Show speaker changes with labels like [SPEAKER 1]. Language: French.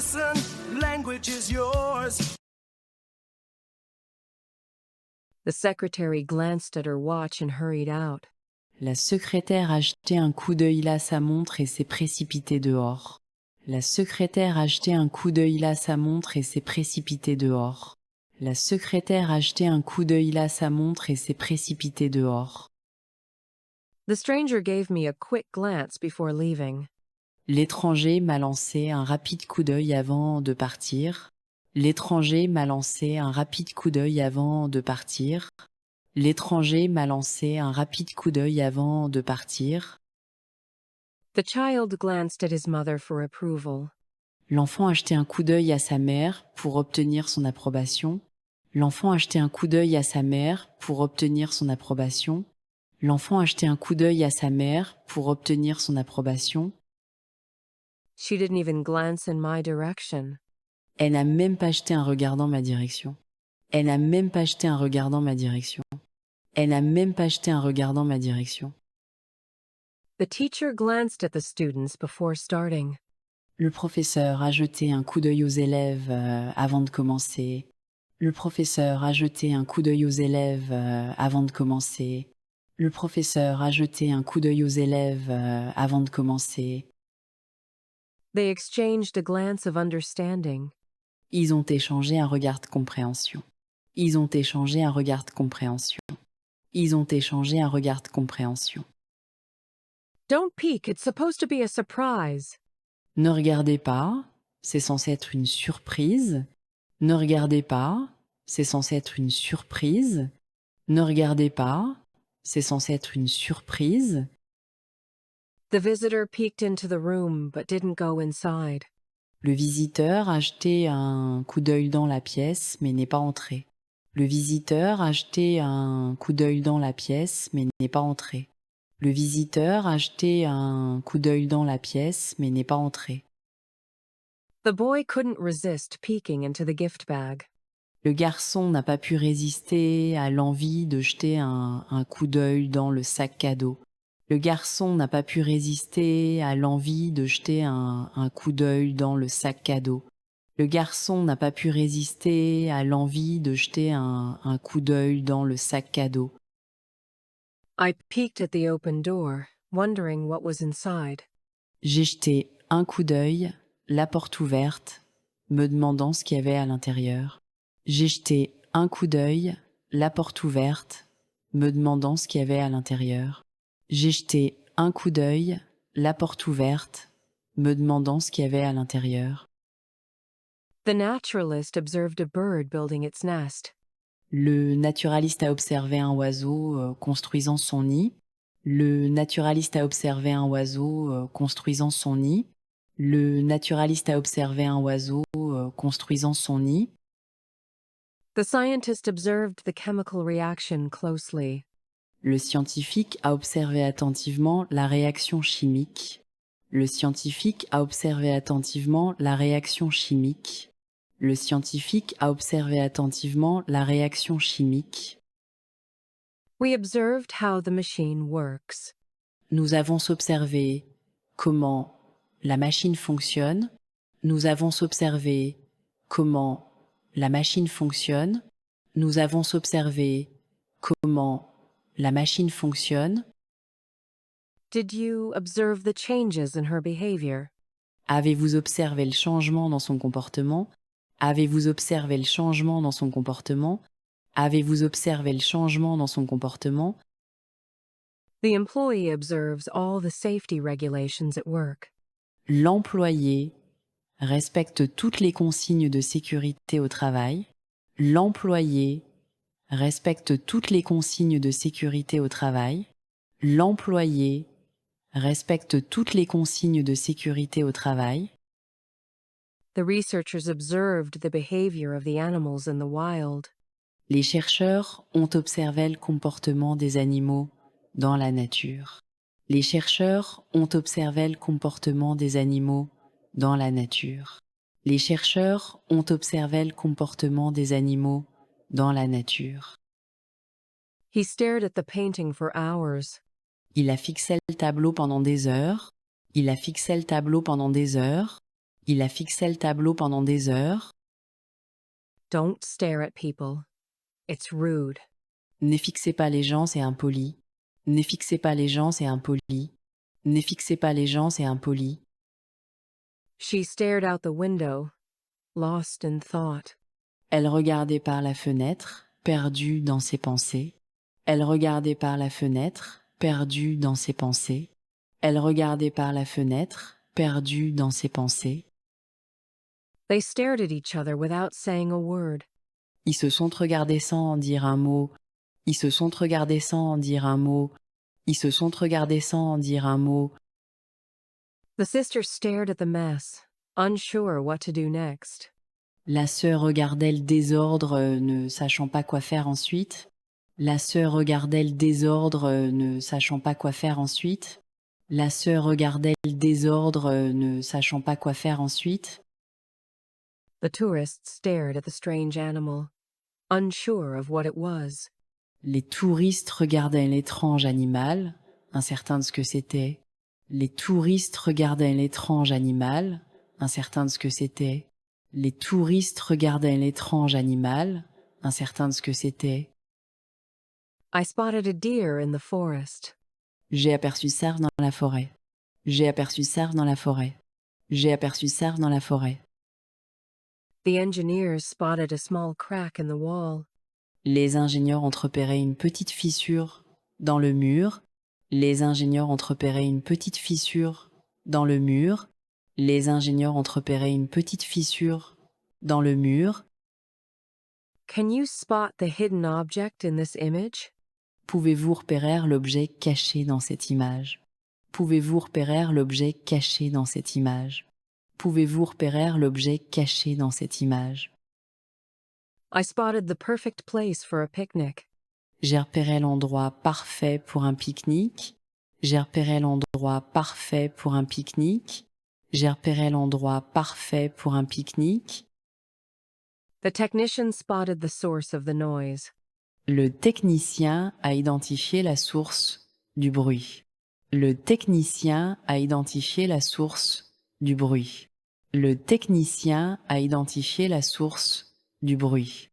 [SPEAKER 1] listen, language is yours.
[SPEAKER 2] The secretary glanced at her watch and hurried out.
[SPEAKER 3] La secrétaire a jeté un coup d'œil à sa montre et s'est précipitée dehors. La secrétaire a jeté un coup d'œil à sa montre et s'est précipitée dehors. La secrétaire a jeté un coup d'œil à sa montre et s'est précipitée dehors.
[SPEAKER 2] The stranger gave me a quick glance before leaving.
[SPEAKER 3] L'étranger m'a lancé un rapide coup d'œil avant de partir. L'étranger m'a lancé un rapide coup d'œil avant de partir. L'étranger m'a lancé un rapide coup d'œil avant de partir.
[SPEAKER 2] The child glanced at his mother for approval.
[SPEAKER 3] L'enfant a jeté un coup d'œil à sa mère pour obtenir son approbation. L'enfant a jeté un coup d'œil à sa mère pour obtenir son approbation. L'enfant a jeté un coup d'œil à sa mère pour obtenir son approbation.
[SPEAKER 2] She didn't even glance in my direction.
[SPEAKER 3] Elle n'a même pas jeté un regard dans ma direction. Elle n'a même pas jeté un regard dans ma direction. Elle n'a même pas jeté un regard dans ma direction.
[SPEAKER 2] The teacher glanced at the students before starting.
[SPEAKER 3] Le professeur a jeté un coup d'œil aux élèves avant de commencer. Le professeur a jeté un coup d'œil aux élèves avant de commencer. Le professeur a jeté un coup d'œil aux élèves avant de commencer.
[SPEAKER 2] They exchanged a glance of understanding.
[SPEAKER 3] Ils ont échangé un regard de compréhension. Ils ont échangé un regard de compréhension. Ils ont échangé un regard de compréhension.
[SPEAKER 2] Don't peek, it's supposed to be a surprise.
[SPEAKER 3] Ne regardez pas, c'est censé être une surprise. Ne regardez pas, c'est censé être une surprise. Ne regardez pas, c'est censé être une surprise.
[SPEAKER 2] The visitor peeked into the room but didn't go inside.
[SPEAKER 3] Le visiteur a jeté un coup d'œil dans la pièce, mais n'est pas entré. Le visiteur a jeté un coup d'œil dans la pièce, mais n'est pas entré. Le visiteur a jeté un coup d'œil dans la pièce, mais n'est pas entré.
[SPEAKER 2] The boy couldn't resist peeking into the gift bag.
[SPEAKER 3] Le garçon n'a pas pu résister à l'envie de jeter un coup d'œil dans le sac cadeau. Le garçon n'a pas pu résister à l'envie de jeter un coup d'œil dans le sac cadeau. Le garçon n'a pas pu résister à l'envie de jeter un coup d'œil dans le sac cadeau.
[SPEAKER 2] I peeked at the open door, wondering what was inside.
[SPEAKER 3] J'ai jeté un coup d'œil, la porte ouverte, me demandant ce qu'il y avait à l'intérieur. J'ai jeté un coup d'œil, la porte ouverte, me demandant ce qu'il y avait à l'intérieur. J'ai jeté un coup d'œil, la porte ouverte, me demandant ce qu'il y avait à l'intérieur.
[SPEAKER 2] The naturalist observed a bird building its nest.
[SPEAKER 3] Le naturaliste a observé un oiseau construisant son nid. Le naturaliste a observé un oiseau construisant son nid. Le naturaliste a observé un oiseau construisant son nid.
[SPEAKER 2] The scientist observed the chemical reaction closely.
[SPEAKER 3] Le scientifique a observé attentivement la réaction chimique. Le scientifique a observé attentivement la réaction chimique. Le scientifique a observé attentivement la réaction chimique.
[SPEAKER 2] We observed how the machine works.
[SPEAKER 3] Nous avons observé comment la machine fonctionne. Nous avons observé comment la machine fonctionne. Nous avons observé comment la machine fonctionne.
[SPEAKER 2] Did you observe the changes in her behavior?
[SPEAKER 3] Avez-vous observé le changement dans son comportement? Avez-vous observé le changement dans son comportement? Avez-vous observé le changement dans son comportement?
[SPEAKER 2] The employee observes all the safety regulations at work.
[SPEAKER 3] L'employé respecte toutes les consignes de sécurité au travail. L'employé respecte toutes les consignes de sécurité au travail. L'employé respecte toutes les consignes de sécurité au travail.
[SPEAKER 2] The researchers observed the behavior of the animals in the wild.
[SPEAKER 3] Les chercheurs ont observé le comportement des animaux dans la nature. Les chercheurs ont observé le comportement des animaux dans la nature. Les chercheurs ont observé le comportement des animaux dans la nature.
[SPEAKER 2] He stared at the painting for hours.
[SPEAKER 3] Il a fixé le tableau pendant des heures. Il a fixé le tableau pendant des heures. Il a fixé le tableau pendant des heures.
[SPEAKER 2] Don't stare at people. It's rude.
[SPEAKER 3] Ne fixez pas les gens, c'est impoli. Ne fixez pas les gens, c'est impoli. Ne fixez pas les gens, c'est impoli.
[SPEAKER 2] She stared out the window, lost in thought.
[SPEAKER 3] Elle regardait par la fenêtre, perdue dans ses pensées. Elle regardait par la fenêtre, perdue dans ses pensées. Elle regardait par la fenêtre, perdue dans ses pensées.
[SPEAKER 2] They stared at each other without saying a word.
[SPEAKER 3] Ils se sont regardés sans en dire un mot. Ils se sont regardés sans en dire un mot. Ils se sont regardés sans en dire un mot.
[SPEAKER 2] The sister stared at the mess, unsure what to do next.
[SPEAKER 3] La sœur regardait le désordre, ne sachant pas quoi faire ensuite. La sœur regardait le désordre, ne sachant pas quoi faire ensuite. La sœur regardait le désordre, ne sachant pas quoi faire ensuite.
[SPEAKER 2] The tourists stared at the strange animal, unsure of what it was.
[SPEAKER 3] Les touristes regardaient l'étrange animal, incertains de ce que c'était. Les touristes regardaient l'étrange animal, incertains de ce que c'était. Les touristes regardaient l'étrange animal, incertains de ce que c'était.
[SPEAKER 2] I spotted a deer in the forest.
[SPEAKER 3] J'ai aperçu cerf dans la forêt. J'ai aperçu cerf dans la forêt. J'ai aperçu cerf dans la forêt.
[SPEAKER 2] The engineers spotted a small crack in the wall.
[SPEAKER 3] Les ingénieurs ont repéré une petite fissure dans le mur. Les ingénieurs ont repéré une petite fissure dans le mur. Les ingénieurs ont repéré une petite fissure dans le mur.
[SPEAKER 2] Can you spot the hidden object in this image?
[SPEAKER 3] Pouvez-vous repérer l'objet caché dans cette image? Pouvez-vous repérer l'objet caché dans cette image? Pouvez-vous repérer l'objet caché dans cette image?
[SPEAKER 2] I spotted the perfect place for a picnic.
[SPEAKER 3] J'ai repéré l'endroit parfait pour un pique-nique. J'ai repéré l'endroit parfait pour un pique-nique. J'ai repéré l'endroit parfait pour un pique-nique.
[SPEAKER 2] The technician spotted the source of the noise.
[SPEAKER 3] Le technicien a identifié la source du bruit. Le technicien a identifié la source du bruit. Le technicien a identifié la source du bruit.